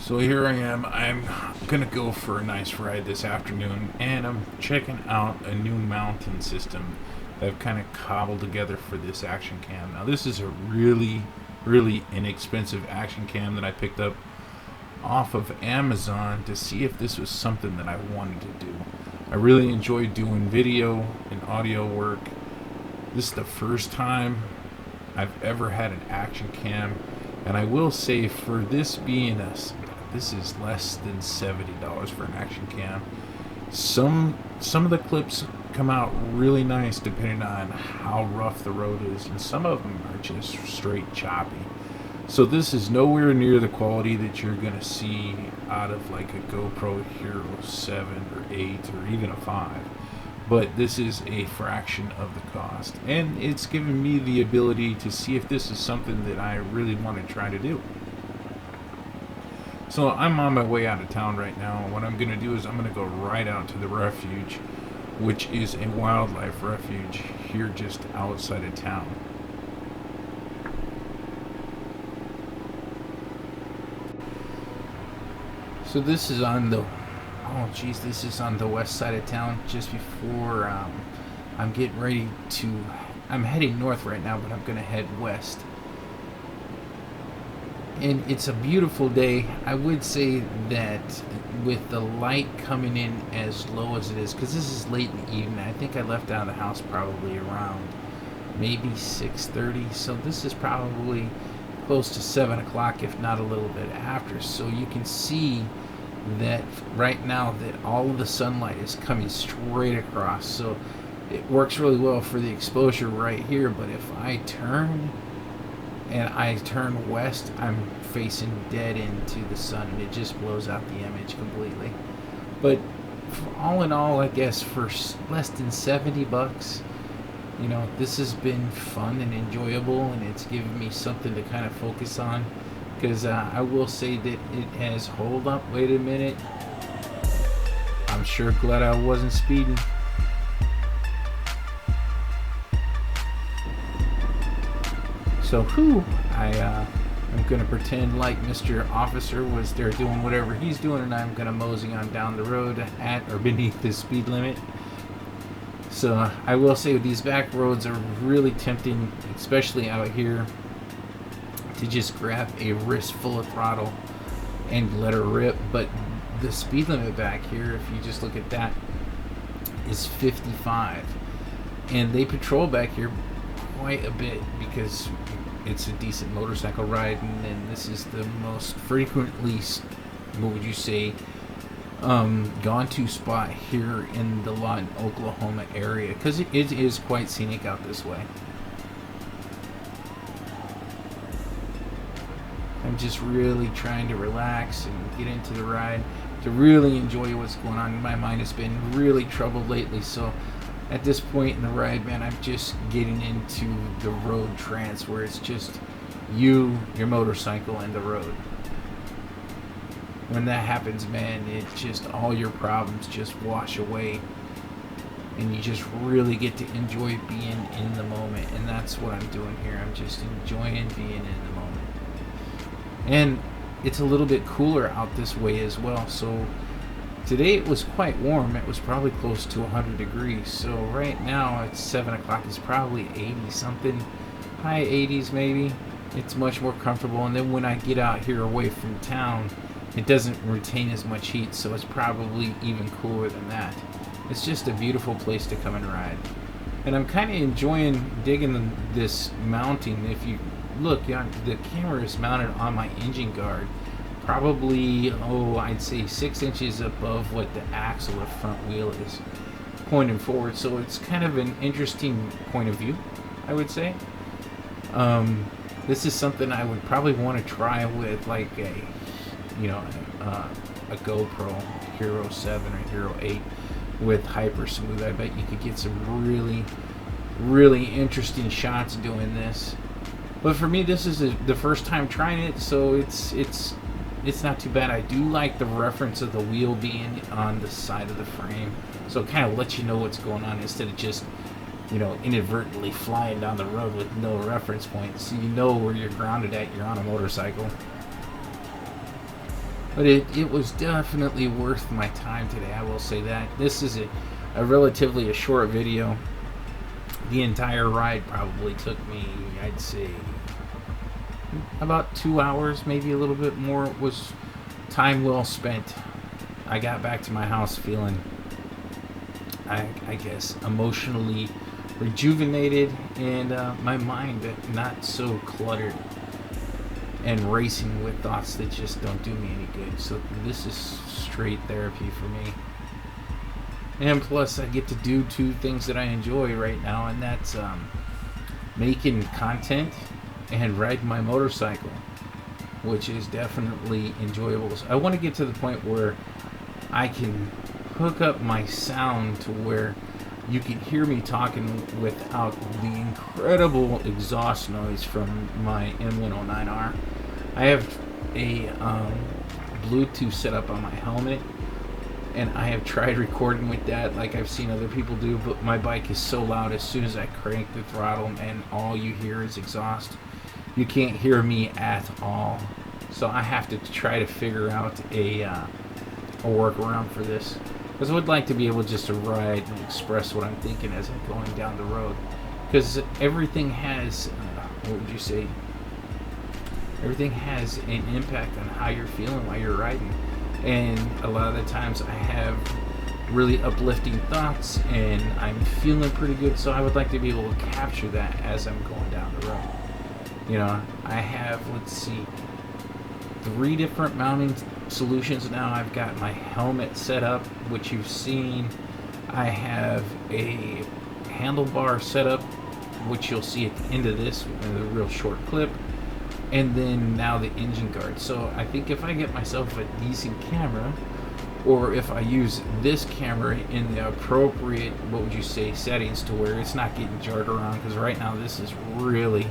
So here I am. I'm gonna go for a nice ride this afternoon, and I'm checking out a new mounting system that I've kind of cobbled together for this action cam. Now, this is a really inexpensive action cam that I picked up off of Amazon to see if this was something that I wanted to do. I really enjoy doing video and audio work. This is the first time I've ever had an action cam, and I will say, for this being this is less than $70 for an action cam. Some of the clips come out really nice depending on how rough the road is, and some of them are just straight choppy. So this is nowhere near the quality that you're gonna see out of like a GoPro Hero 7 or 8 or even a 5. But this is a fraction of the cost, and it's given me the ability to see if this is something that I really want to try to do. So I'm on my way out of town right now. What I'm going to do is I'm going to go right out to the refuge, which is a wildlife refuge here just outside of town. So this is on the this is on the west side of town, just before I'm getting ready to, I'm heading north right now, but I'm going to head west. And it's a beautiful day. I would say that with the light coming in as low as it is, because this is late in the evening. I think I left out of the house probably around maybe 6:30, so this is probably close to 7 o'clock, if not a little bit after. So you can see that right now that all of the sunlight is coming straight across, so it works really well for the exposure right here. But if I turn west, I'm facing dead into the sun, and it just blows out the image completely. But all in all, I guess for less than $70, this has been fun and enjoyable, and it's given me something to kind of focus on. Because I will say that it has hold up. Wait a minute. I'm sure glad I wasn't speeding. So, I'm going to pretend like Mr. Officer was there doing whatever he's doing, and I'm going to mosey on down the road at or beneath the speed limit. So, I will say these back roads are really tempting, especially out here, to just grab a wrist full of throttle and let her rip. But the speed limit back here, if you just look at that, is 55, and they patrol back here quite a bit because it's a decent motorcycle ride, and then this is the most frequently, what would you say, gone to spot here in the Lawton, Oklahoma area, because it is quite scenic out this way. I'm just really trying to relax and get into the ride to really enjoy what's going on. My mind has been really troubled lately, so at this point in the ride, man, I'm just getting into the road trance where it's just you, your motorcycle, and the road. When that happens, man, it just, all your problems just wash away, and you just really get to enjoy being in the moment. And that's what I'm doing here. I'm just enjoying being in the moment. And it's a little bit cooler out this way as well. So today it was quite warm. It was probably close to 100 degrees. So right now at 7 o'clock it's probably 80 something, high 80s maybe. It's much more comfortable. And then when I get out here away from town, it doesn't retain as much heat, so it's probably even cooler than that. It's just a beautiful place to come and ride. And I'm kind of enjoying digging this mounting. If you look, the camera is mounted on my engine guard, probably, I'd say 6 inches above what the axle or front wheel is pointing forward. So it's kind of an interesting point of view, I would say. This is something I would probably want to try with like a GoPro Hero 7 or Hero 8 with hyper smooth. I bet you could get some really interesting shots doing this. But for me, this is the first time trying it, so it's not too bad. I do like the reference of the wheel being on the side of the frame, so it kind of lets you know what's going on instead of just inadvertently flying down the road with no reference point, so you know where you're grounded at. You're on a motorcycle. But it was definitely worth my time today, I will say that. This is a relatively a short video. The entire ride probably took me, I'd say, about 2 hours, maybe a little bit more. It was time well spent. I got back to my house feeling, I guess, emotionally rejuvenated, and my mind not so cluttered and racing with thoughts that just don't do me any good. So this is straight therapy for me. And plus, I get to do two things that I enjoy right now, and that's making content and riding my motorcycle, which is definitely enjoyable. So I want to get to the point where I can hook up my sound to where you can hear me talking without the incredible exhaust noise from my M109R. I have a Bluetooth set up on my helmet, and I have tried recording with that like I've seen other people do, but my bike is so loud as soon as I crank the throttle and all you hear is exhaust. You can't hear me at all. So I have to try to figure out a workaround for this. Because I would like to be able just to ride and express what I'm thinking as I'm going down the road. Because everything has, what would you say? Everything has an impact on how you're feeling while you're riding. And a lot of the times I have really uplifting thoughts and I'm feeling pretty good. So I would like to be able to capture that as I'm going down the road. You know, I have, let's see, 3 different mounting solutions now. I've got my helmet set up, which you've seen. I have a handlebar set up, which you'll see at the end of this in a real short clip. And then now the engine guard. So I think if I get myself a decent camera, or if I use this camera in the appropriate, what would you say, settings to where it's not getting jarred around, because right now this is really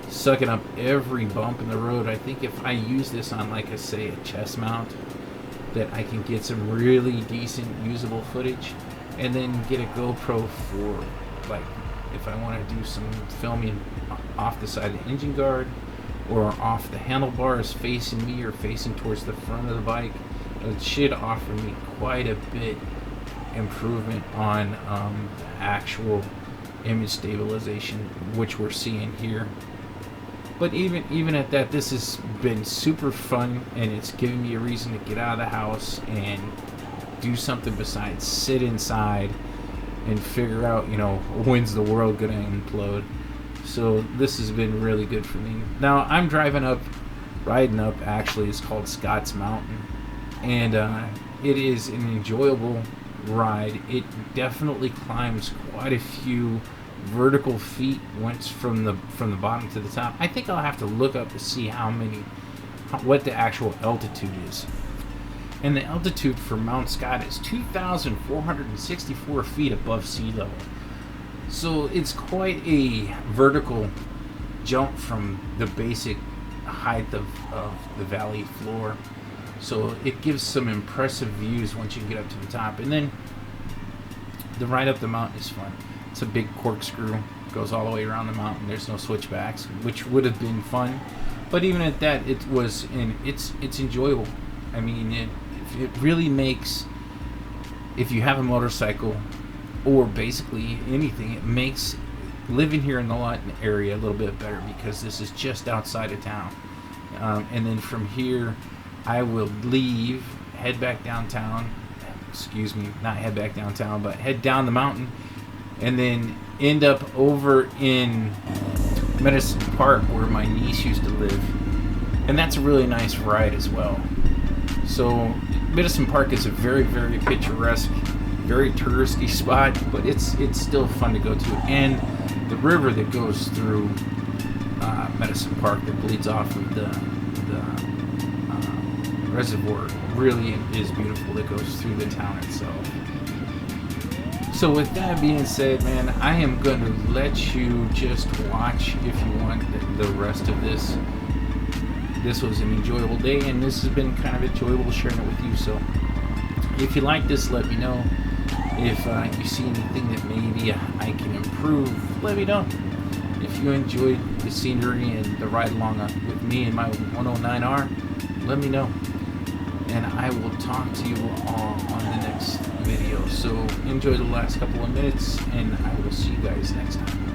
sucking up every bump in the road. I think if I use this on, like I say, a chest mount, that I can get some really decent usable footage, and then get a GoPro for, like, if I want to do some filming off the side of the engine guard or off the handlebars facing me or facing towards the front of the bike. It should offer me quite a bit improvement on the actual image stabilization, which we're seeing here. But even at that, this has been super fun, and it's giving me a reason to get out of the house and do something besides sit inside and figure out, you know, when's the world gonna implode. So this has been really good for me. Now I'm riding up, actually, it's called Scott's Mountain, and it is an enjoyable ride. It definitely climbs quite a few vertical feet once from the bottom to the top. I think I'll have to look up to see what the actual altitude is. And the altitude for Mount Scott is 2,464 feet above sea level. So it's quite a vertical jump from the basic height of the valley floor. So it gives some impressive views once you get up to the top. And then the ride up the mountain is fun. It's a big corkscrew, goes all the way around the mountain. There's no switchbacks, which would have been fun. But even at that, it's enjoyable. I mean, it really makes, if you have a motorcycle, or basically anything, it makes living here in the Lawton area a little bit better, because this is just outside of town. And then from here, I will leave, head back downtown, not head back downtown, but head down the mountain, and then end up over in Medicine Park, where my niece used to live. And that's a really nice ride as well. So Medicine Park is a very, very picturesque, very touristy spot, but it's still fun to go to. And the river that goes through Medicine Park, that bleeds off of the reservoir, really is beautiful. That goes through the town itself. So with that being said, man, I am going to let you just watch, if you want, the rest of this. This was an enjoyable day, and this has been kind of enjoyable sharing it with you. So if you like this, let me know. If you see anything that maybe I can improve, let me know. If you enjoyed the scenery and the ride along with me and my 109R, let me know. and I will talk to you all on the next video. So enjoy the last couple of minutes, and I will see you guys next time.